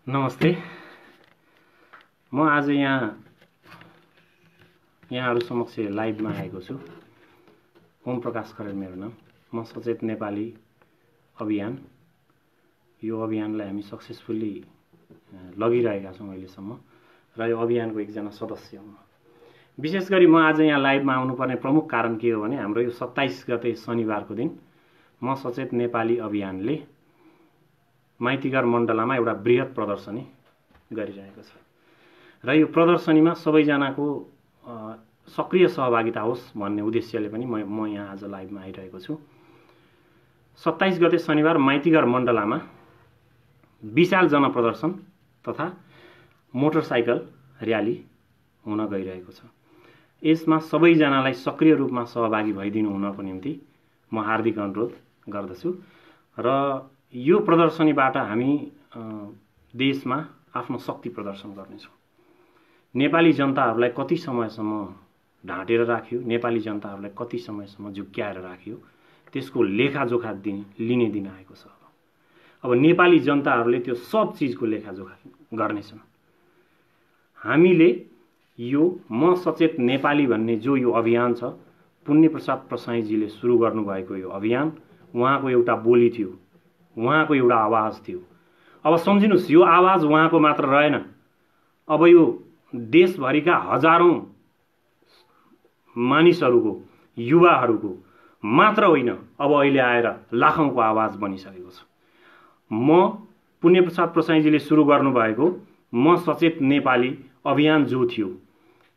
नमस्ते। म आज यहाँहरु समक्ष लाइभमा आएको छु। ओम प्रकाश खरेल मेरो नाम। म सचेत नेपाली अभियान यो अभियानलाई हामी सक्सेसफुली लगिरहेका छौं अहिलेसम्म र यो अभियानको एकजना सदस्य हुँ। विशेष गरी म आज यहाँ लाइभमा आउनुपर्ने प्रमुख कारण के हो भने हाम्रो यो 27 गते शनिबारको दिन म सचेत नेपाली अभियानले माइतीघर मण्डलामा एउटा बृहत प्रदर्शनी गरिरहेको छ र यो प्रदर्शनीमा सबैजनाको सक्रिय सहभागिता होस् भन्ने उद्देश्यले पनि म यहाँ आज लाइभमा आइरहेको छु। 27 गते शनिबार माइतीघर मण्डलामा विशाल जनप्रदर्शन तथा मोटरसाइकल र्याली हुन गइरहेको छ। यसमा सबैजनालाई सक्रिय रूपमा सहभागी भइदिनु हुनको निम्ति म हार्दिक अनुरोध गर्दछु र यो प्रदर्शनीबाट हामी देशमा आफ्नो शक्ति प्रदर्शन गर्नेछौं। नेपाली जनताहरूलाई कति समयसम्म ढाँटेर राख्यो, नेपाली जनताहरूलाई कति समयसम्म झुक्क्याएर राख्यो, त्यसको लेखाजोखा लिने दिन आएको छ। अब नेपाली जनताहरूले त्यो सब चीजको लेखाजोखा गर्नेछन्। हामीले यो म सचेत नेपाली भन्ने जो यो अभियान छ, पुण्य प्रसाद प्रसाईजीले सुरु गर्नुभएको यो अभियान उहाँको एउटा बोली थियो, उहाँको एउटा आवाज थियो। अब सम्झिनुस्, यो आवाज उहाँको मात्र रहेन, अब यो देशभरिका हजारौं मानिसहरूको, युवाहरूको मात्र होइन, अब अहिले आएर लाखौंको आवाज बनिसकेको छ। म पुण्य प्रसाद प्रसाईजीले सुरु गर्नुभएको म सचेत नेपाली अभियान जो थियो,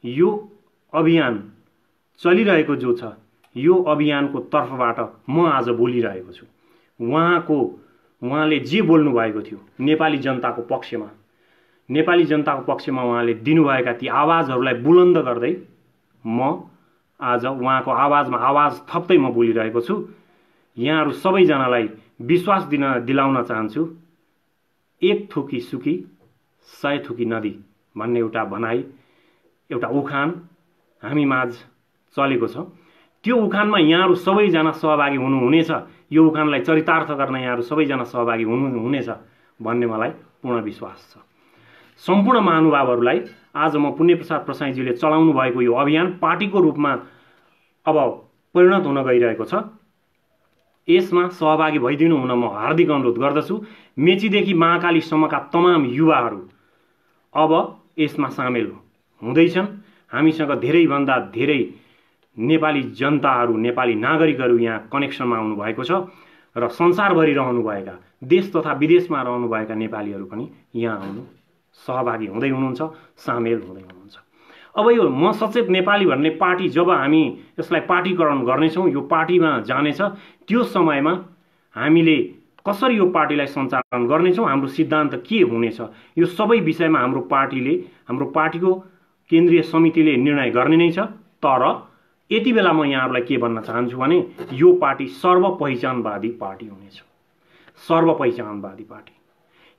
यो अभियान चलिरहेको जो छ, यो अभियानको तर्फबाट म आज बोलिरहेको छु। उहाँले जे बोल्नु भएको थियो नेपाली जनताको पक्षमा उहाँले दिनुभएका ती आवाजहरूलाई बुलन्द गर्दै म आज उहाँको आवाजमा आवाज थप्दै म बोलिरहेको छु। यहाँहरु सबैजनालाई विश्वास दिलाउन चाहन्छु, एक थुकी सुकी 100 थुकी नदी भन्ने एउटा भनाई, एउटा उखान हामी माझ चलेको छ। त्यो उखानमा यहाँहरु सबैजना सहभागी हुनुहुनेछ, यो उखानलाई चरितार्थ गर्न यहाँहरु सबैजना सहभागी हुनुहुनेछ भन्ने मलाई पूर्ण विश्वास छ। सम्पूर्ण महानुभावहरुलाई आज म पुण्य प्रसाद प्रसाईजीले चलाउनु भएको यो अभियान पार्टीको रूपमा अब परिणत हुन गइरहेको छ। यसमा सहभागी भइदिनु हुन म हार्दिक अनुरोध गर्दछु। मेचीदेखि महाकालीसम्मका तमाम युवाहरु अब यसमा सामेल हुँदैछन्। हामीसँग धेरै भन्दा धेरै नेपाली जनताहरु, नेपाली नागरिकहरु यहाँ कनेक्सनमा आउनु भएको छ र संसारभरि रहनुभएका, देश तथा विदेशमा रहनुभएका नेपालीहरु पनि यहाँ आउनु सहभागी हुँदै हुनुहुन्छ, सामेल हुँदै हुनुहुन्छ। अब यो म सचेत नेपाली भन्ने पार्टी जब हामी यसलाई पार्टीकरण गर्नेछौं, यो पार्टीमा जानेछ, त्यो समयमा हामीले कसरी यो पार्टीलाई सञ्चालन गर्नेछौं, हाम्रो सिद्धान्त के हुनेछ, यो सबै विषयमा हाम्रो पार्टीको केन्द्रीय समितिले निर्णय गर्ने नै छ। तर यति बेला म यहाँहरुलाई के भन्न चाहन्छु भने यो पार्टी सर्वपहिचानवादी पार्टी हुनेछ। सर्वपहिचानवादी पार्टी,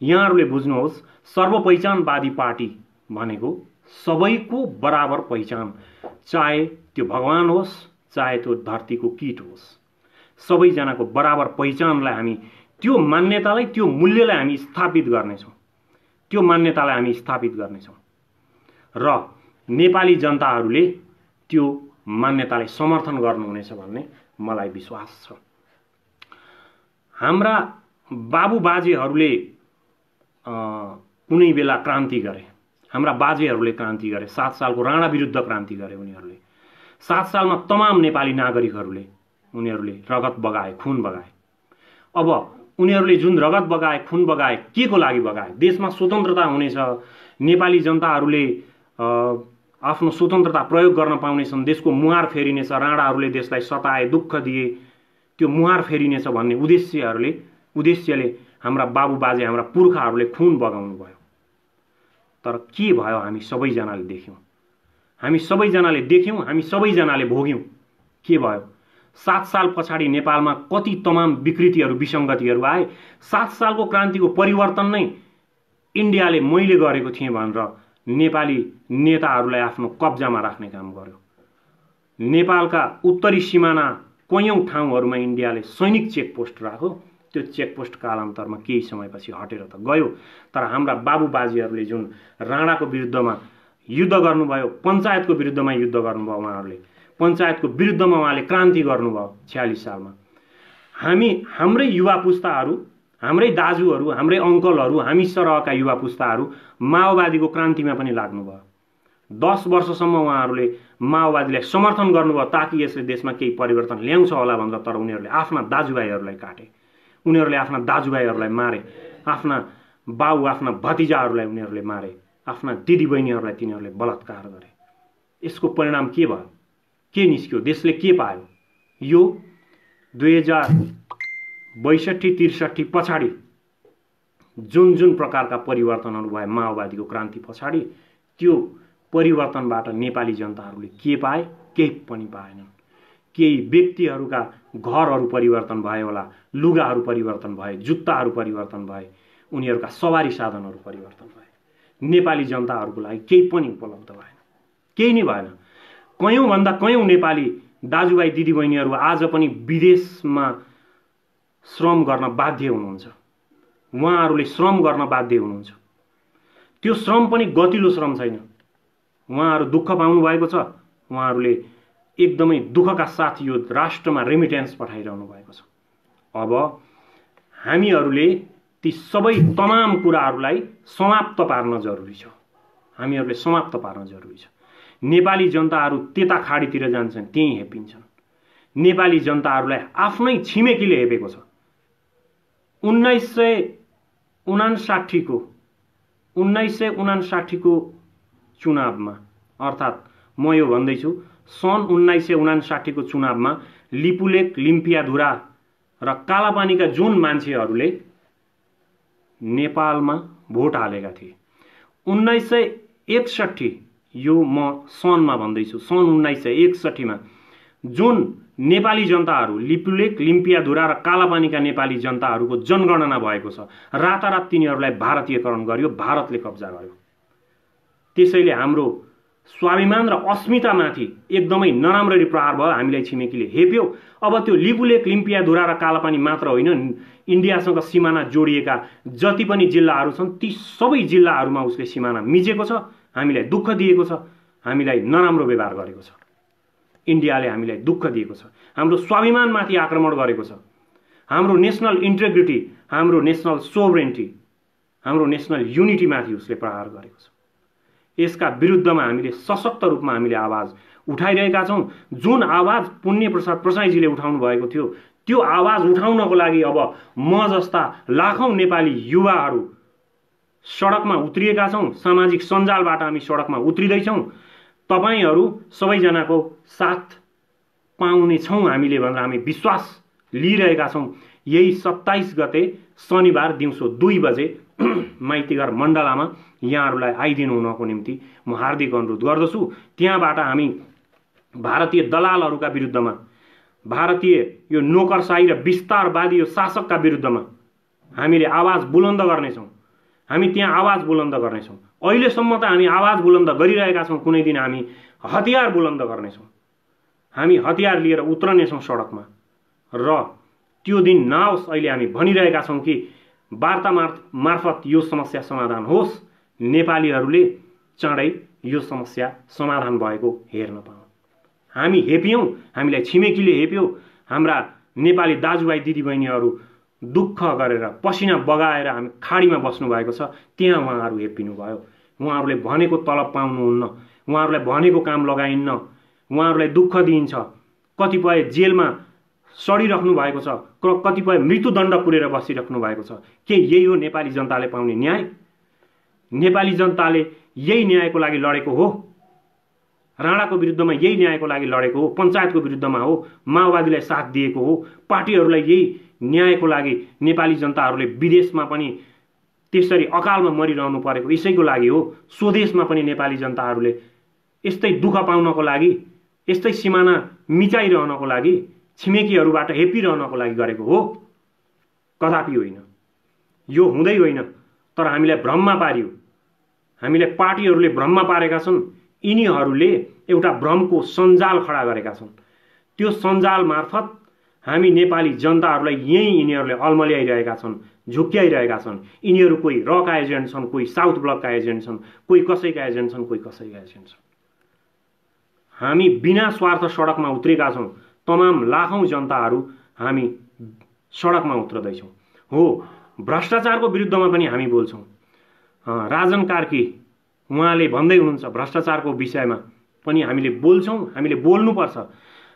यहाँहरुले बुझ्नुहोस्, सर्वपहिचानवादी पार्टी भनेको सबैको बराबर पहिचान, चाहे त्यो भगवान होस्, चाहे त्यो धरतीको कीट होस्, सबैजनाको बराबर पहिचानलाई हामी, त्यो मान्यतालाई, त्यो मूल्यलाई हामी स्थापित गर्नेछौं। त्यो मान्यतालाई हामी स्थापित गर्नेछौं र नेपाली जनताहरूले त्यो मान्यतालाई समर्थन गर्नुहुनेछ भन्ने मलाई विश्वास छ। हाम्रा बाबुबाजेहरूले कुनै बेला क्रान्ति गरे, हाम्रा बाजेहरूले क्रान्ति गरे। 7 सालको राणा विरुद्ध क्रान्ति गरे उनीहरूले। 7 सालमा तमाम नेपाली नागरिकहरूले उनीहरूले रगत बगाए, खून बगाए। अब उनीहरूले जुन रगत बगाए, खून बगाए, के को लागि बगाए? देशमा स्वतन्त्रता हुनेछ, नेपाली जनताहरूले आफ्नो स्वतन्त्रता प्रयोग गर्न पाउनेछन्, देशको मुहार फेरिनेछ, राणाहरूले देशलाई सताए, दुःख दिए, त्यो मुहार फेरिनेछ भन्ने उद्देश्यले हाम्रा बाबुबाजे, हाम्रा पुर्खाहरूले खून बगाउनु भयो। तर के भयो? हामी सबैजनाले देख्यौं, हामी सबैजनाले भोग्यौं। के भयो? 7 साल पछाडि नेपालमा कति तमाम विकृतिहरू, विसंगतिहरू आए। 7 सालको क्रान्तिको परिवर्तन नै इन्डियाले मैले गरेको थिएँ भनेर नेपाली नेताहरूलाई आफ्नो कब्जामा राख्ने काम गर्यो। नेपालका उत्तरी सिमाना कैयौं ठाउँहरूमा इन्डियाले सैनिक चेकपोस्ट राख्यो त्यो चेकपोस्ट कालान्तरमा केही समयपछि हटेर त गयो। तर हाम्रा बाबुबाजेहरूले जुन राणाको विरुद्धमा युद्ध गर्नुभयो, पञ्चायतको विरुद्धमा युद्ध गर्नुभयो, उहाँहरूले पञ्चायतको विरुद्धमा उहाँले क्रान्ति गर्नुभयो 46 सालमा। हाम्रै युवा पुस्ताहरू, हाम्रै दाजुहरू, हाम्रै अङ्कलहरू, हामी सरहका युवा पुस्ताहरू माओवादीको क्रान्तिमा पनि लाग्नुभयो। 10 वर्षसम्म उहाँहरूले माओवादीलाई समर्थन गर्नुभयो ताकि यसले देशमा केही परिवर्तन ल्याउँछ होला भनेर। तर उनीहरूले आफ्ना दाजुभाइहरूलाई काटे, उनीहरूले आफ्ना दाजुभाइहरूलाई मारे, आफ्ना बाउ आफ्ना भतिजाहरूलाई उनीहरूले मारे, आफ्ना दिदीबहिनीहरूलाई तिनीहरूले बलात्कार गरे। यसको परिणाम के भयो? के निस्क्यो? देशले के पायो? यो 2062-63 पछाडि जुन प्रकारका परिवर्तनहरू भए माओवादीको क्रान्ति पछाडि, त्यो परिवर्तनबाट नेपाली जनताहरूले के पाए? केही पनि पाएनन्। केही व्यक्तिहरूका घरहरू परिवर्तन भए होला, लुगाहरू परिवर्तन भए, जुत्ताहरू परिवर्तन भए, उनीहरूका सवारी साधनहरू परिवर्तन भए। नेपाली जनताहरूको लागि केही पनि उपलब्ध भएन, केही नै भएन। कयौँभन्दा कयौँ नेपाली दाजुभाइ दिदीबहिनीहरू आज पनि विदेशमा श्रम गर्न बाध्य हुनुहुन्छ। उहाँहरूले श्रम गर्न बाध्य हुनुहुन्छ। त्यो श्रम पनि गतिलो श्रम छैन। उहाँहरू दुःख पाउनु भएको छ। उहाँहरूले एकदमै दुःखका साथ यो राष्ट्रमा रेमिटेन्स पठाइरहनु भएको छ। अब हामीहरूले ती सबै तमाम कुराहरूलाई समाप्त पार्न जरुरी छ। हामीहरूले समाप्त पार्न जरुरी छ। नेपाली जनताहरू त्यता खाडीतिर जान्छन्, त्यही हेपिन्छन्। नेपाली जनताहरूलाई आफ्नै छिमेकीले हेपेको छ। 1959 को चुनावमा, अर्थात् म यो भन्दैछु सन् 1959 को चुनावमा लिपुलेक, लिम्पियाधुरा र कालापानीका जुन मान्छेहरूले नेपालमा भोट हालेका थिए, 1961, यो म सनमा भन्दैछु, सन् 1961 मा जुन नेपाली जनताहरू, लिपुलेक, लिम्पियाधुरा र कालापानीका नेपाली जनताहरूको जनगणना भएको छ, रातारात तिनीहरूलाई भारतीयकरण गर्यो, भारतले कब्जा गर्यो। त्यसैले हाम्रो स्वाभिमान र अस्मितामाथि एकदमै नराम्ररी प्रहार भयो। हामीलाई छिमेकीले हेप्यो। अब त्यो लिपुलेक, लिम्पियाधुरा र कालापानी मात्र होइन, इन्डियासँग सिमाना जोडिएका जति पनि जिल्लाहरू छन् ती सबै जिल्लाहरूमा उसले सिमाना मिचेको छ। हामीलाई दुःख दिएको छ, हामीलाई नराम्रो व्यवहार गरेको छ। इन्डियाले हामीलाई दुःख दिएको छ, हाम्रो स्वाभिमानमाथि आक्रमण गरेको छ, हाम्रो नेसनल इन्टिग्रिटी, हाम्रो नेसनल सोभरेन्टी, हाम्रो नेसनल युनिटीमाथि उसले प्रहार गरेको छ। यसका विरुद्धमा हामीले सशक्त रूपमा हामीले आवाज उठाइरहेका छौं। जुन आवाज पुण्य प्रसाद प्रसाईजीले उठाउनु भएको थियो, त्यो आवाज उठाउनको लागि अब म जस्ता लाखौं नेपाली युवाहरू सडकमा उत्रिएका छौं। सामाजिक सञ्जालबाट हामी सडकमा उत्रिदै छौं। तपाईहरु सबैजनाको साथ पाउने छौं हामीले भनेर हामी विश्वास लिइरहेका छौं। यही 27 गते शनिबार दिउँसो 2 बजे माइतीघर मण्डलामा यहाँहरूलाई आइदिनु हुनको निम्ति म हार्दिक अनुरोध गर्दछु। त्यहाँबाट हामी भारतीय दलालहरूका विरुद्धमा, भारतीय यो नोकरशाही र विस्तारवादी यो शासकका विरुद्धमा हामीले आवाज बुलन्द गर्नेछौं। हामी त्यहाँ आवाज बुलन्द गर्नेछौं। अहिलेसम्म त हामी आवाज बुलन्द गरिरहेका छौं। कुनै दिन हामी हतियार बुलन्द गर्नेछौं। हामी हतियार लिएर उत्रनेछौं सडकमा र त्यो दिन नआओस्। अहिले हामी भनिरहेका छौं कि वार्ता मार्फत यो समस्या समाधान होस्। नेपालीहरूले चाँडै यो समस्या समाधान भएको हेर्न पाऊँ। हामी हेपियौं, हामीलाई छिमेकीले हेप्यो। हाम्रा नेपाली दाजुभाइ दिदीबहिनीहरू दुःख गरेर पसिना बगाएर हामी खाडीमा बस्नु भएको छ। त्यहाँ उहाँहरू हेपिनु भयो। उहाँहरूले भनेको तलब पाउनुहुन्न, उहाँहरूलाई भनेको काम लगाइन्न, उहाँहरूलाई दुःख दिइन्छ। कतिपय जेलमा सडिराख्नु भएको छ, कतिपय मृत्युदण्ड पुरेर बसिराख्नु भएको छ। के यही हो नेपाली जनताले पाउने न्याय? नेपाली जनताले यही न्यायको लागि लडेको हो? राणाको विरुद्धमा यही न्यायको लागि लडेको हो? पञ्चायतको विरुद्धमा हो? माओवादीलाई साथ दिएको हो? पार्टीहरूलाई यही न्यायको लागि नेपाली जनताहरूले विदेशमा पनि त्यसरी अकालमा मरिरहनु परेको यसैको लागि हो? स्वदेशमा पनि नेपाली जनताहरूले यस्तै दुःख पाउनको लागि, यस्तै सिमाना मिचाइरहनको लागि, छिमेकीहरूबाट हेपिरहनको लागि गरेको हो? कदापि होइन। यो हुँदै होइन। तर हामीलाई भ्रममा पारियो। हामीलाई पार्टीहरूले भ्रममा पारेका छन्। यिनीहरूले एउटा भ्रमको सञ्जाल खडा गरेका छन्। त्यो सञ्जाल मार्फत हामी नेपाली जनताहरूलाई यही यिनीहरूले अल्मल्याइरहेका छन्, झुक्क्याइरहेका छन्। यिनीहरू कोही रका एजेन्ट छन्, कोही साउथ ब्लकका एजेन्ट छन्, कोही कसैका एजेन्ट छन्, कोही कसैका एजेन्ट छन्। हामी बिना स्वार्थ सडकमा उत्रेका छौँ। तमाम लाखौं जनताहरू हामी सडकमा उत्रदैछौँ। हो, भ्रष्टाचारको विरुद्धमा पनि हामी बोल्छौँ। राजन कार्की उहाँले भन्दै हुनुहुन्छ भ्रष्टाचारको विषयमा पनि हामीले बोल्छौँ, हामीले बोल्नुपर्छ।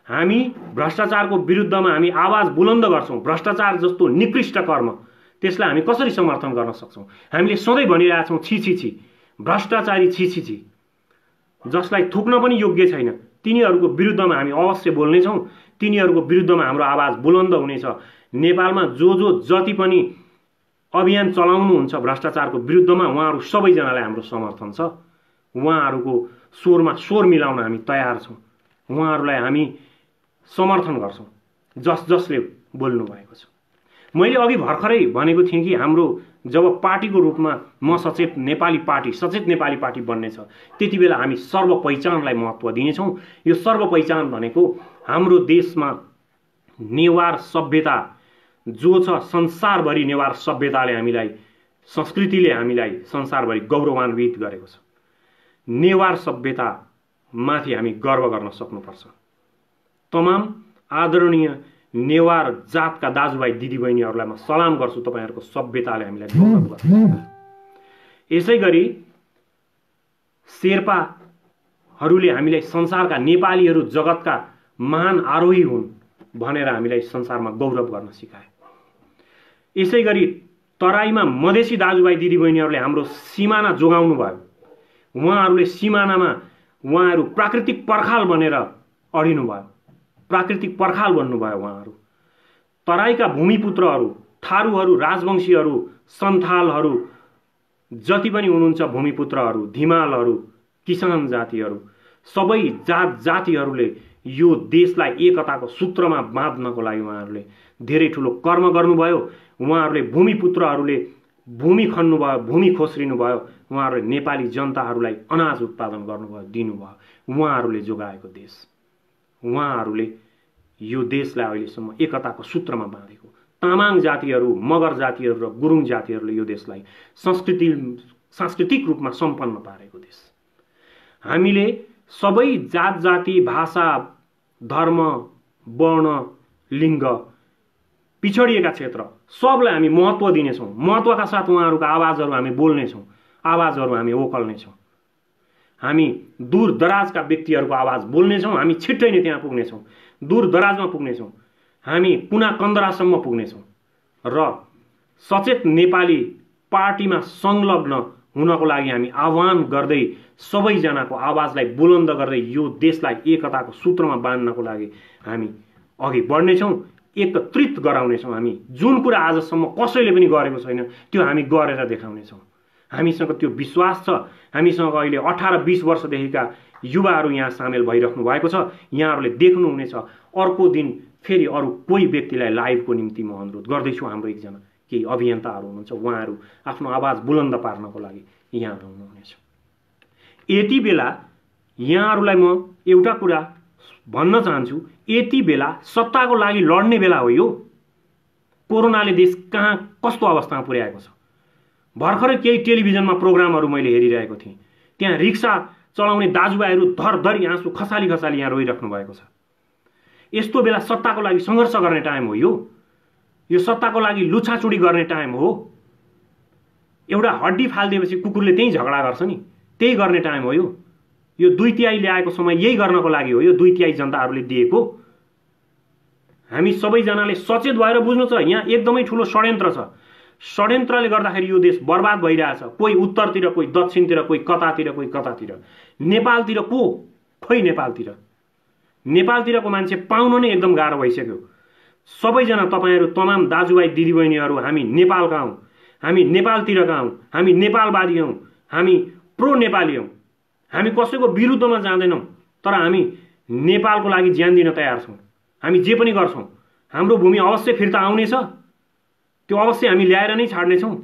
हामी भ्रष्टाचारको विरुद्धमा हामी आवाज बुलन्द गर्छौँ। भ्रष्टाचार जस्तो निकृष्ट कर्म त्यसलाई हामी कसरी समर्थन गर्न सक्छौँ? हामीले सधैँ भनिरहेछौँ छि छि छि, भ्रष्टाचारी छि छि छि, जसलाई थुक्न पनि योग्य छैन, तिनीहरूको विरुद्धमा हामी अवश्य बोल्नेछौँ। तिनीहरूको विरुद्धमा हाम्रो आवाज बुलन्द हुनेछ। नेपालमा जो जति पनि अभियान चलाउनुहुन्छ भ्रष्टाचारको विरुद्धमा, उहाँहरू सबैजनालाई हाम्रो समर्थन छ। उहाँहरूको स्वरमा स्वर मिलाउन हामी तयार छौँ। उहाँहरूलाई हामी समर्थन गर्छौँ जसले बोल्नु भएको छ। मैले अघि भर्खरै भनेको थिएँ कि हाम्रो जब पार्टीको रूपमा म सचेत नेपाली पार्टी बन्ने छ, त्यति बेला हामी सर्व पहिचानलाई महत्त्व दिनेछौँ। यो सर्व पहिचान भनेको हाम्रो देशमा नेवार सभ्यता जो छ, संसारभरि नेवार सभ्यताले हामीलाई, संस्कृतिले हामीलाई संसारभरि गौरवान्वित गरेको छ। नेवार सभ्यतामाथि हामी गर्व गर्न सक्नुपर्छ। तमाम आदरणीय नेवार जातका दाजुभाइ दिदीबहिनीहरूलाई म सलाम गर्छु। तपाईहरूको सभ्यताले हामीलाई गौरव गर्छ। यसै गरी शेर्पाहरूले हामीलाई संसारका नेपालीहरू जगतका महान आरोही हुन् भनेर हामीलाई संसारमा गौरव गर्न सिकाए। यसै गरी तराईमा मधेसी दाजुभाइ दिदीबहिनीहरूले हाम्रो सिमाना जोगाउनु भयो। उहाँहरूले सिमानामा उहाँहरू प्राकृतिक पर्खाल बनेर अडिनु भयो, प्राकृतिक पर्खाल बन्नुभयो। उहाँहरू तराईका भूमिपुत्रहरू, थारूहरू, राजवंशीहरू, सन्थालहरू, जति पनि हुनुहुन्छ भूमिपुत्रहरू, धिमालहरू, किसान जातिहरू, सबै जातिहरूले यो देशलाई एकताको सूत्रमा बाँध्नको लागि उहाँहरूले धेरै ठुलो कर्म गर्नुभयो। उहाँहरूले भूमिपुत्रहरूले भूमि खन्नुभयो, भूमि खोस्रिनु भयो। उहाँहरूले नेपाली जनताहरूलाई अनाज उत्पादन गर्नुभयो, दिनुभयो। उहाँहरूले जोगाएको देश, उहाँहरूले यो देशलाई अहिलेसम्म एकताको सूत्रमा बाँधेको। तामाङ जातिहरू, मगर जातिहरू र गुरुङ जातिहरूले यो देशलाई सांस्कृतिक रूपमा सम्पन्न पारेको देश। हामीले सबै जात जाति, भाषा, धर्म, वर्ण, लिङ्ग, पिछडिएका क्षेत्र सबलाई हामी महत्त्व दिनेछौँ। महत्त्वका साथ उहाँहरूको आवाजहरू हामी बोल्नेछौँ, आवाजहरू हामी ओकल्नेछौँ। हामी दूर दराजका व्यक्तिहरूको आवाज बोल्नेछौँ। हामी छिट्टै नै त्यहाँ पुग्नेछौँ, दूर दराजमा पुग्नेछौँ। हामी कुना कन्दरासम्म पुग्नेछौँ र सचेत नेपाली पार्टीमा संलग्न हुनको लागि हामी आह्वान गर्दै सबैजनाको आवाजलाई बुलन्द गर्दै यो देशलाई एकताको सूत्रमा बाँध्नको लागि हामी अघि बढ्नेछौँ, एकत्रित गराउनेछौँ। हामी जुन कुरा आजसम्म कसैले पनि गरेको छैन त्यो हामी गरेर देखाउनेछौँ। हामीसँग त्यो विश्वास छ। हामीसँग अहिले 18-20 वर्षदेखिका युवाहरू यहाँ सामेल भइराख्नु भएको छ। यहाँहरूले देख्नुहुनेछ अर्को दिन फेरि अरू कोही व्यक्तिलाई लाइभको निम्ति म अनुरोध गर्दैछु। हाम्रो एकजना केही अभियन्ताहरू हुनुहुन्छ, उहाँहरू आफ्नो आवाज बुलन्द पार्नको लागि यहाँ आउनुहुनेछ। यति बेला यहाँहरूलाई म एउटा कुरा भन्न चाहन्छु, यति बेला सत्ताको लागि लड्ने बेला हो। यो कोरोनाले देश कहाँ कस्तो अवस्थामा पुर्याएको छ। भर्खरै केही टेलिभिजनमा प्रोग्रामहरू मैले हेरिरहेको थिएँ, त्यहाँ रिक्सा चलाउने दाजुभाइहरू धरधरी आँसु खसाली खसाली यहाँ रोइराख्नु भएको छ। यस्तो बेला सत्ताको लागि सङ्घर्ष गर्ने टाइम हो। यो सत्ताको लागि लुछाचुडी गर्ने टाइम हो। एउटा हड्डी फालिदिएपछि कुकुरले त्यही झगडा गर्छ नि, त्यही गर्ने टाइम हो। यो 2/3 ल्याएको समय यही गर्नको लागि हो। यो 2/3 जनताहरूले दिएको। हामी सबैजनाले सचेत भएर बुझ्नु छ, यहाँ एकदमै ठुलो षड्यन्त्र छ। षड्यन्त्रले गर्दाखेरि यो देश बर्बाद भइरहेछ। कोही उत्तरतिर, कोही दक्षिणतिर, कोही कतातिर, कोही कतातिर। नेपालतिर को? खोइ नेपालतिरको मान्छे पाउन नै एकदम गाह्रो भइसक्यो। सबैजना तपाईँहरू तमाम दाजुभाइ दिदीबहिनीहरू, हामी नेपालका हौँ, हामी नेपालतिरका हौँ, हामी नेपालवादी हौँ, हामी प्रो नेपाली हौँ। हामी कसैको विरुद्धमा जाँदैनौँ, तर हामी नेपालको लागि ज्यान दिन तयार छौँ। हामी जे पनि गर्छौँ। हाम्रो भूमि अवश्य फिर्ता आउनेछ, त्यो अवश्य हामी ल्याएर नै छाड्नेछौँ।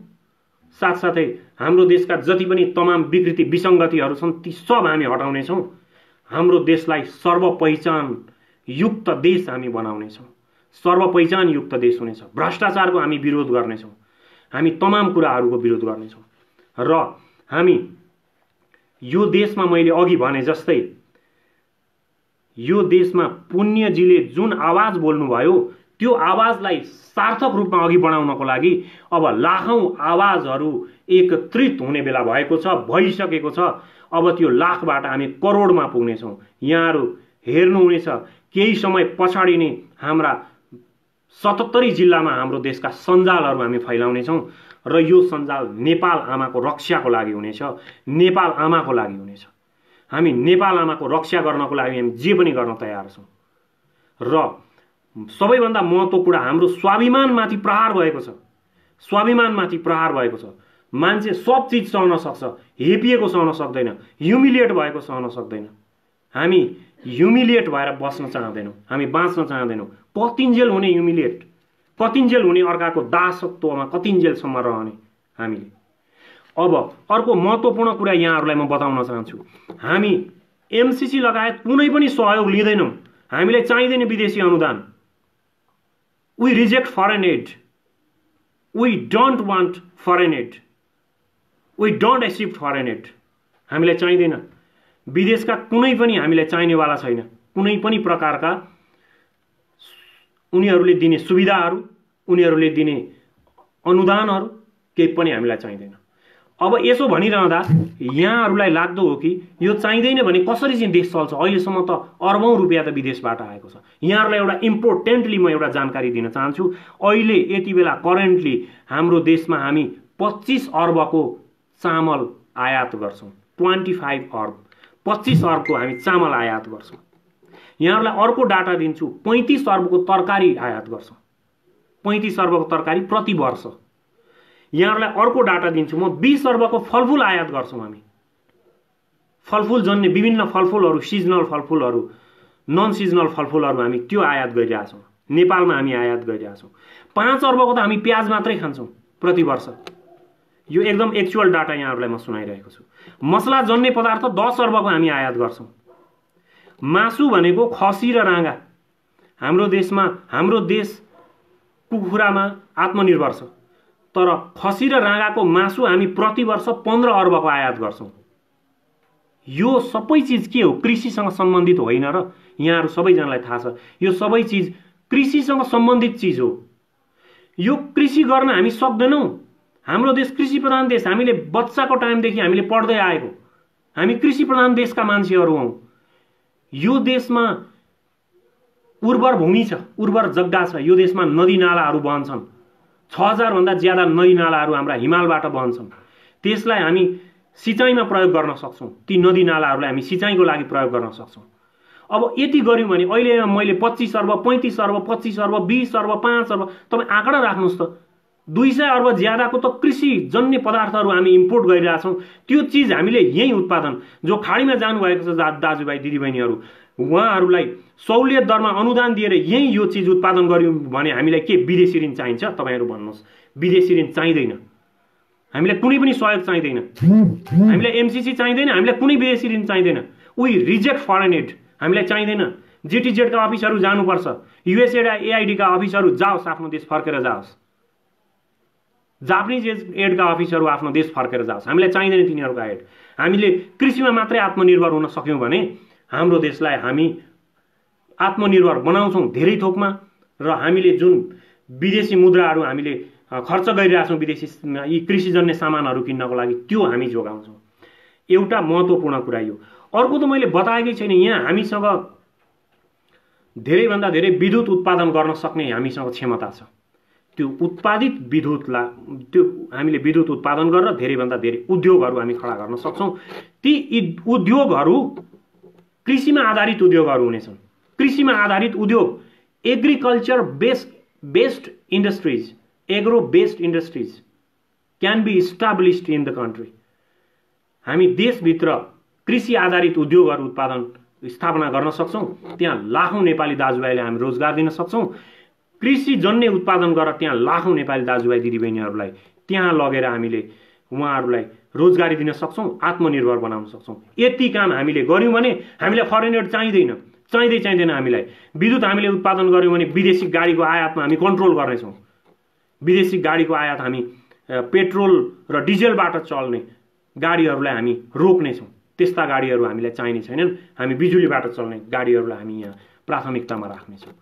साथसाथै हाम्रो देशका जति पनि तमाम विकृति विसङ्गतिहरू छन् ती सब हामी हटाउनेछौँ। हाम्रो देशलाई सर्व पहिचान युक्त देश हामी बनाउनेछौँ। सर्वपहिचानयुक्त देश हुनेछ। भ्रष्टाचारको हामी विरोध गर्नेछौँ, हामी तमाम कुराहरूको विरोध गर्नेछौँ र हामी यो देशमा मैले अघि भने जस्तै यो देशमा पुण्यजीले जुन आवाज बोल्नुभयो त्यो आवाजलाई सार्थक रूपमा अघि बढाउनको लागि अब लाखौं आवाजहरू एकत्रित हुने बेला भएको छ, भइसकेको छ। अब त्यो लाखबाट हामी करोडमा पुग्नेछौँ। यहाँहरू हेर्नुहुनेछ केही समय पछाडि नै हाम्रा 77 जिल्लामा हाम्रो देशका सञ्जालहरू हामी फैलाउनेछौँ र यो सञ्जाल नेपाल आमाको रक्षाको लागि हुनेछ, नेपाल आमाको लागि हुनेछ। हामी नेपाल आमाको रक्षा गर्नको लागि हामी जे पनि गर्न तयार छौँ र सबैभन्दा महत्त्वपूर्ण कुरा हाम्रो स्वाभिमानमाथि प्रहार भएको छ। स्वाभिमानमाथि प्रहार भएको छ। मान्छे सब चिज सहन सक्छ, हेपिएको सहन सक्दैन, ह्युमिलिएट भएको सहन सक्दैन। हामी ह्युमिलिएट भएर बस्न चाहदैनौँ, हामी बाँच्न चाहदैनौँ। कतिन्जेल हुने ह्युमिलिएट, कतिन्जेल हुने अर्काको दासत्वमा कतिन्जेलसम्म रहने हामीले। अब अर्को महत्त्वपूर्ण कुरा यहाँहरूलाई म बताउन चाहन्छु। हामी एमसीसी लगायत कुनै पनि सहयोग लिँदैनौँ। हामीलाई चाहिँदैन विदेशी अनुदान। We reject foreign aid. We don't want foreign aid. We don't accept foreign aid. हामीलाई चाहिँदैन। विदेशका कुनै पनि हामीलाई चाहिनेवाला छैन। कुनै पनि प्रकारका उनीहरूले दिने सुविधाहरू, उनीहरूले दिने अनुदानहरू केही पनि हामीलाई चाहिँदैन। अब यसो भनिरहँदा यहाँहरूलाई लाग्दो हो कि यो चाहिँदैन भने कसरी चाहिँ देश चल्छ? अहिलेसम्म त अर्बौं रुपियाँ त विदेशबाट आएको छ। यहाँहरूलाई एउटा इम्पोर्टेन्टली म एउटा जानकारी दिन चाहन्छु। अहिले यति बेला करेन्टली हाम्रो देशमा हामी 25 अर्बको चामल आयात गर्छौँ। 25 अर्ब, 25 अर्बको हामी चामल आयात गर्छौँ। यहाँहरूलाई अर्को डाटा दिन्छु, 35 अर्बको तरकारी आयात गर्छौँ। 35 अर्बको तरकारी प्रति वर्ष। यहाँहरूलाई अर्को डाटा दिन्छु म, 20 अर्बको फलफुल आयात गर्छौँ हामी। फलफुल जन्य विभिन्न फलफुलहरू, सिजनल फलफुलहरू, नन सिजनल फलफुलहरू हामी त्यो आयात गरिरहेछौँ। नेपालमा हामी आयात गरिरहेछौँ। 5 अर्बको त हामी प्याज मात्रै खान्छौँ प्रति वर्ष। यो एकदम एक्चुअल डाटा यहाँहरूलाई म सुनाइरहेको छु। मसला जन्य पदार्थ 10 अर्बको हामी आयात गर्छौँ। मासु भनेको खसी र राँगा। हाम्रो देशमा, हाम्रो देश कुखुरामा आत्मनिर्भर छ, तर खसी र राँगाको मासु हामी प्रति वर्ष 15 अर्बको आयात गर्छौँ। यो सबै चिज के हो? कृषिसँग सम्बन्धित होइन र? यहाँहरू सबैजनालाई थाहा छ यो सबै चिज कृषिसँग सम्बन्धित चिज हो। यो कृषि गर्न हामी सक्दैनौँ। हाम्रो देश कृषि प्रधान देश। हामीले बच्चाको टाइमदेखि हामीले पढ्दै आएको, हामी कृषि प्रधान देशका मान्छेहरू हौँ। यो देशमा उर्वर भूमि छ, उर्वर जग्गा छ। यो देशमा नदी नालाहरू बहन्छन्। 6000 भन्दा ज्यादा नदी नालाहरू हाम्रा हिमालबाट बहन्छन्। त्यसलाई हामी सिँचाइमा प्रयोग गर्न सक्छौँ। ती नदी नालाहरूलाई हामी सिँचाइको लागि प्रयोग गर्न सक्छौँ। अब यति गर्यौँ भने अहिले मैले 25 अर्ब, 35 अर्ब, 25 अर्ब, 20 अर्ब, 5 अर्ब, तपाईँ आँकडा राख्नुहोस् त। 200 अर्ब ज्यादाको त कृषि जन्य पदार्थहरू हामी इम्पोर्ट गरिरहेछौँ। त्यो चिज हामीले यही उत्पादन, जो खाडीमा जानुभएको छ दाजुभाइ दिदीबहिनीहरू, उहाँहरूलाई सहुलियत दरमा अनुदान दिएर यही यो चिज उत्पादन गर्यौँ भने हामीलाई के विदेशी ऋण चाहिन्छ? तपाईँहरू भन्नुहोस्। विदेशी ऋण चाहिँदैन। हामीलाई कुनै पनि सहयोग चाहिँदैन। हामीलाई एमसीसी चाहिँदैन। हामीलाई कुनै विदेशी ऋण चाहिँदैन। We reject foreign aid. हामीलाई चाहिँदैन। जीटीजेडका अफिसहरू जानुपर्छ। युएसएड एआइडीका अफिसहरू जाओस्, आफ्नो देश फर्केर जाओस्। जापानिज एडका अफिसहरू आफ्नो देश फर्केर जाओस्। हामीलाई चाहिँदैन तिनीहरूका एड। हामीले कृषिमा मात्रै आत्मनिर्भर हुन सक्यौँ भने हाम्रो देशलाई हामी आत्मनिर्भर बनाउँछौँ धेरै थोकमा। र हामीले जुन विदेशी मुद्राहरू हामीले खर्च गरिरहेछौँ विदेशी यी कृषिजन्य सामानहरू किन्नको लागि, त्यो हामी जोगाउँछौँ। एउटा महत्त्वपूर्ण कुरा यो। अर्को त मैले बताएकै छैन, यहाँ हामीसँग धेरैभन्दा धेरै विद्युत उत्पादन गर्न सक्ने हामीसँग क्षमता छ। त्यो उत्पादित विद्युतलाई, त्यो हामीले विद्युत उत्पादन गरेर धेरैभन्दा धेरै उद्योगहरू हामी खडा गर्न सक्छौँ। ती उद्योगहरू कृषिमा आधारित उद्योगहरू हुनेछन्। कृषिमा आधारित उद्योग, agriculture based industries, agro based industries can be established in the country. हामी देशभित्र कृषि आधारित उद्योगहरू स्थापना गर्न सक्छौँ। त्यहाँ लाखौं नेपाली दाजुभाइलाई हामी रोजगार दिन सक्छौँ। कृषि जन्य उत्पादन गरेर त्यहाँ लाखौं नेपाली दाजुभाइ दिदीबहिनीहरूलाई त्यहाँ लगेर हामीले उहाँहरूलाई रोजगारी दिन सक्छौँ, आत्मनिर्भर बनाउन सक्छौँ। यति काम हामीले गर्यौँ भने हामीलाई फरेन एड चाहिँदैन। चाहिँदैन हामीलाई। विद्युत हामीले उत्पादन गर्यौँ भने विदेशी गाडीको आयातमा हामी कन्ट्रोल गर्नेछौँ। विदेशी गाडीको आयात हामी पेट्रोल र डिजेलबाट चल्ने गाडीहरूलाई हामी रोक्नेछौँ। त्यस्ता गाडीहरू हामीलाई चाहिने छैनन्। हामी बिजुलीबाट चल्ने गाडीहरूलाई हामी यहाँ प्राथमिकतामा राख्नेछौँ।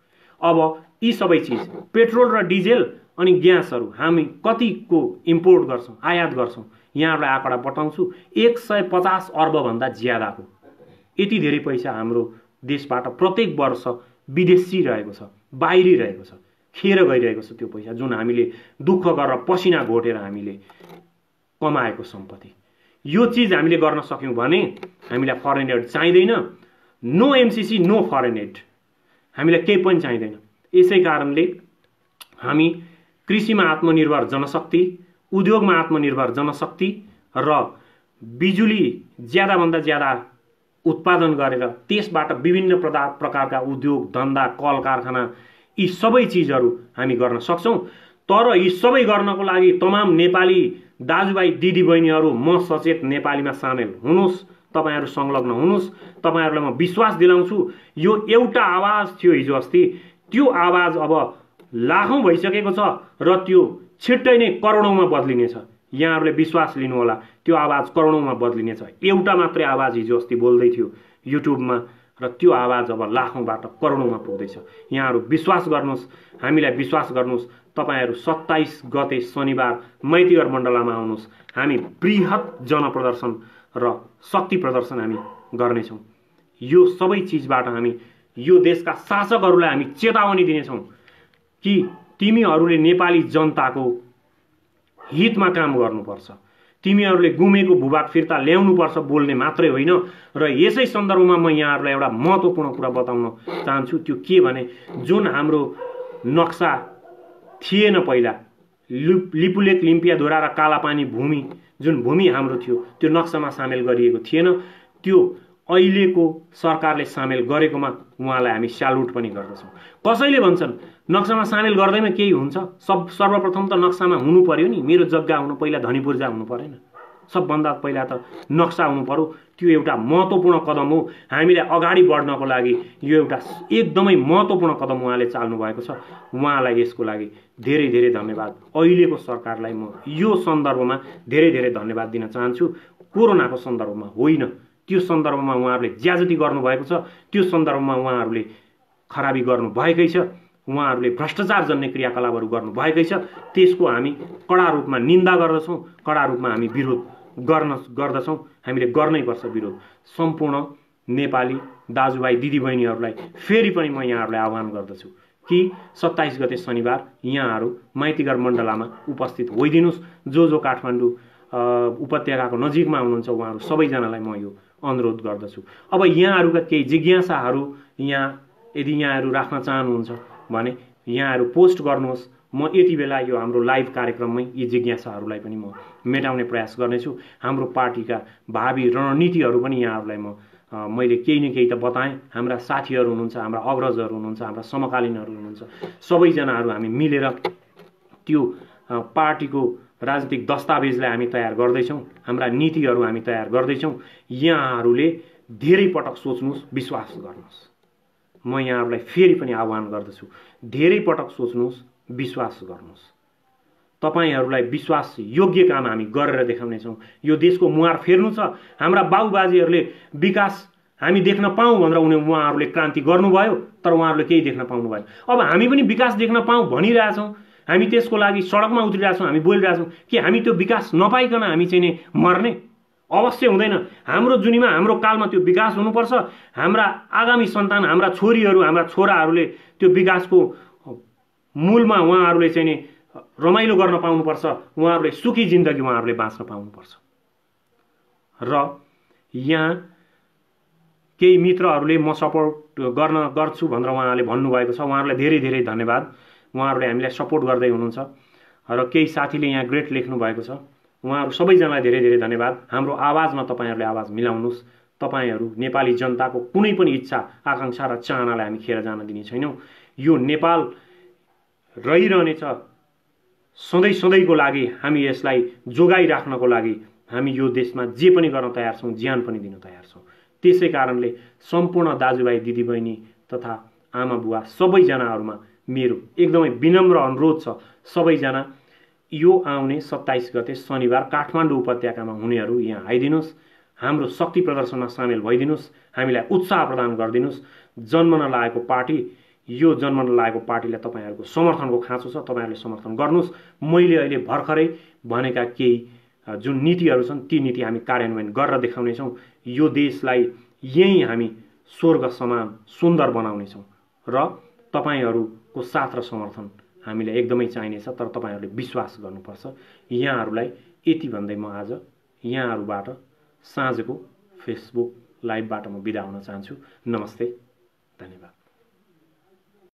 अब यी सबै चिज पेट्रोल र डिजेल अनि ग्यासहरू हामी कतिको इम्पोर्ट गर्छौँ, आयात गर्छौँ, यहाँहरूलाई आँकडा बताउँछु। 150 अर्बभन्दा ज्यादाको यति धेरै पैसा हाम्रो देशबाट प्रत्येक वर्ष विदेशी रहेको छ, बाहिरी रहेको छ, खेर गइरहेको छ। त्यो पैसा जुन हामीले दुःख गरेर पसिना घोटेर हामीले कमाएको सम्पत्ति, यो चिज हामीले गर्न सक्यौँ भने हामीलाई फरेन एड चाहिँदैन। No MCC, no foreign aid, हामीलाई केही पनि चाहिँदैन। यसै कारणले हामी कृषिमा आत्मनिर्भर जनशक्ति, उद्योगमा आत्मनिर्भर जनशक्ति र बिजुली ज्यादाभन्दा ज्यादा उत्पादन गरेर त्यसबाट विभिन्न प्रकारका उद्योग धन्दा कल कारखाना यी सबै चिजहरू हामी गर्न सक्छौँ। तर यी सबै गर्नको लागि तमाम नेपाली दाजुभाइ दिदीबहिनीहरू म सचेत नेपालीमा सामेल हुनुहोस्, तपाईहरू संलग्न हुनुहोस्। तपाईहरूलाई म विश्वास दिलाउँछु यो एउटा आवाज थियो हिजो अस्ति, त्यो आवाज अब लाखौं भइसकेको छ र त्यो छिट्टै नै करोडौंमा बदलिनेछ। यहाँहरूले विश्वास लिनुहोला, त्यो आवाज करोडौंमा बदलिनेछ। एउटा मात्रै आवाज हिजो अस्ति बोल्दै थियो युट्युबमा र त्यो आवाज अब लाखौंबाट करोडौंमा पुग्दैछ। यहाँहरू विश्वास गर्नुहोस्, हामीलाई विश्वास गर्नुहोस्। तपाईहरू 27 गते शनिबार मैतीघर मण्डलामा आउनुहोस्। हामी बृहत जनप्रदर्शन र शक्ति प्रदर्शन हामी गर्नेछौँ। यो सबै चिजबाट हामी यो देशका शासकहरूलाई हामी चेतावनी दिनेछौँ कि तिमीहरूले नेपाली जनताको हितमा काम गर्नुपर्छ। तिमीहरूले गुमेको भूभाग फिर्ता ल्याउनुपर्छ बोल्ने मात्रै होइन। र यसै सन्दर्भमा म यहाँहरूलाई एउटा महत्त्वपूर्ण कुरा बताउन चाहन्छु। त्यो के भने जुन हाम्रो नक्सा थिएन पहिला, लिपुलेक लिम्पियाधुरा र कालापानी भूमि, जुन भूमि हाम्रो थियो त्यो नक्सामा सामेल गरिएको थिएन। त्यो अहिलेको सरकारले सामेल गरेकोमा उहाँलाई हामी स्यालुट पनि गर्दछौँ। कसैले भन्छन् नक्सामा सामेल गर्दैमा केही हुन्छ? सर्वप्रथम त नक्सामा हुनु पर्यो नि, मेरो जग्गा हुनु, पहिला धनी पूर्जा हुनु परेन? सबभन्दा पहिला त नक्सा हुनु पर्यो। त्यो एउटा महत्त्वपूर्ण कदम हो। हामीलाई अगाडि बढ्नको लागि यो एउटा एकदमै महत्त्वपूर्ण कदम उहाँले चाल्नु भएको छ। उहाँलाई यसको लागि धेरै धेरै धन्यवाद। अहिलेको सरकारलाई म यो सन्दर्भमा धेरै धेरै धन्यवाद दिन चाहन्छु। कोरोनाको सन्दर्भमा होइन, त्यो सन्दर्भमा उहाँहरूले ज्याजती गर्नुभएको छ, त्यो सन्दर्भमा उहाँहरूले खराबी गर्नु भएकै छ, उहाँहरूले भ्रष्टाचार जन्य क्रियाकलापहरू गर्नु भएकै छ। त्यसको हामी कडा रूपमा निन्दा गर्दछौँ, कडा रूपमा हामी विरोध गर्दछौँ। हामीले गर्नै पर्छ विरोध। सम्पूर्ण नेपाली दाजुभाइ दिदीबहिनीहरूलाई फेरि पनि म यहाँहरूलाई आह्वान गर्दछु कि 27 गते शनिबार यहाँहरू माइतीघर मण्डलामा उपस्थित होइदिनुहोस्। जो काठमाडौँ उपत्यकाको नजिकमा हुनुहुन्छ उहाँहरू सबैजनालाई म यो अनुरोध गर्दछु। अब यहाँहरूका केही जिज्ञासाहरू यदि यहाँहरू राख्न चाहनुहुन्छ भने यहाँहरू पोस्ट गर्नुहोस्। म यति बेला यो हाम्रो लाइभ कार्यक्रममै यी जिज्ञासाहरूलाई पनि म मेटाउने प्रयास गर्नेछु। हाम्रो पार्टीका भावी रणनीतिहरू पनि यहाँहरूलाई मैले केही न केही त बताएँ। हाम्रा साथीहरू हुनुहुन्छ, हाम्रा अग्रजहरू हुनुहुन्छ, हाम्रा समकालीनहरू हुनुहुन्छ, सबैजनाहरू हामी मिलेर त्यो पार्टीको राजनीतिक दस्तावेजलाई हामी तयार गर्दैछौँ। हाम्रा नीतिहरू हामी तयार गर्दैछौँ। यहाँहरूले धेरै पटक सोच्नुहोस्, विश्वास गर्नुहोस्। म यहाँहरूलाई फेरि पनि आह्वान गर्दछु, धेरै पटक सोच्नुहोस्, विश्वास गर्नुहोस्। तपाईहरूलाई विश्वास योग्य काम हामी गरेर देखाउनेछौँ। यो देशको मुहार फेर्नु छ। हाम्रा बाबुबाजेहरूले विकास हामी देख्न पाऊँ भनेर उहाँहरूले क्रान्ति गर्नुभयो, तर उहाँहरूले केही देख्न पाउनु भएन। अब हामी पनि विकास देख्न पाऊँ भनिरहेछौँ, हामी त्यसको लागि सडकमा उत्रिरहेछौँ, हामी बोलिरहेछौँ कि हामी त्यो विकास नपाइकन हामी चाहिँ नि मर्ने? अवश्य हुँदैन। हाम्रो जुनीमा, हाम्रो कालमा त्यो विकास हुनुपर्छ। हाम्रा आगामी सन्तान, हाम्रा छोरीहरू, हाम्रा छोराहरूले त्यो विकासको मूलमा उहाँहरूले चाहिँ नि रमाइलो गर्न पाउनुपर्छ। उहाँहरूले सुखी जिन्दगी उहाँहरूले बाँच्न पाउनुपर्छ। र यहाँ केही मित्रहरूले म सपोर्ट गर्छु भनेर उहाँहरूले भन्नुभएको छ। उहाँहरूलाई धेरै धेरै धन्यवाद। उहाँहरूले हामीलाई सपोर्ट गर्दै हुनुहुन्छ। र केही साथीले यहाँ ग्रेट लेख्नु भएको छ। उहाँहरू सबैजनालाई धेरै धेरै धन्यवाद। हाम्रो आवाजमा तपाईँहरूले आवाज मिलाउनुहोस्। तपाईँहरू नेपाली जनताको कुनै पनि इच्छा, आकाङ्क्षा र चाहनालाई हामी खेर जान दिने छैनौँ। यो नेपाल रहिरहनेछ सधैँ सधैँको लागि। हामी यसलाई जोगाइराख्नको लागि हामी यो देशमा जे पनि गर्न तयार छौँ, ज्यान पनि दिन तयार छौँ। त्यसै कारणले सम्पूर्ण दाजुभाइ दिदीबहिनी तथा आमा बुवा सबैजनाहरूमा मेरो एकदमै विनम्र अनुरोध छ, सबैजना यो आउने 27 गते शनिबार काठमाडौँ उपत्यकामा हुनेहरू यहाँ आइदिनुहोस्, हाम्रो शक्ति प्रदर्शनमा सामेल भइदिनुहोस्, हामीलाई उत्साह प्रदान गरिदिनुहोस्। जन्मन लागेको पार्टी, यो जन्मन लागेको पार्टीलाई तपाईँहरूको समर्थनको खाँचो छ, तपाईँहरूले समर्थन गर्नुहोस्। मैले अहिले भर्खरै भनेका केही जुन नीतिहरू छन् ती नीति हामी कार्यान्वयन गरेर देखाउनेछौँ। यो देशलाई यही हामी स्वर्ग समान सुन्दर बनाउनेछौँ र तपाईँहरूको साथ र समर्थन हामीलाई एकदमै चाहिनेछ, तर तपाईँहरूले विश्वास गर्नुपर्छ। यहाँहरूलाई यति भन्दै म आज यहाँहरूबाट साँझको फेसबुक लाइभबाट म बिदा हुन चाहन्छु। नमस्ते, धन्यवाद।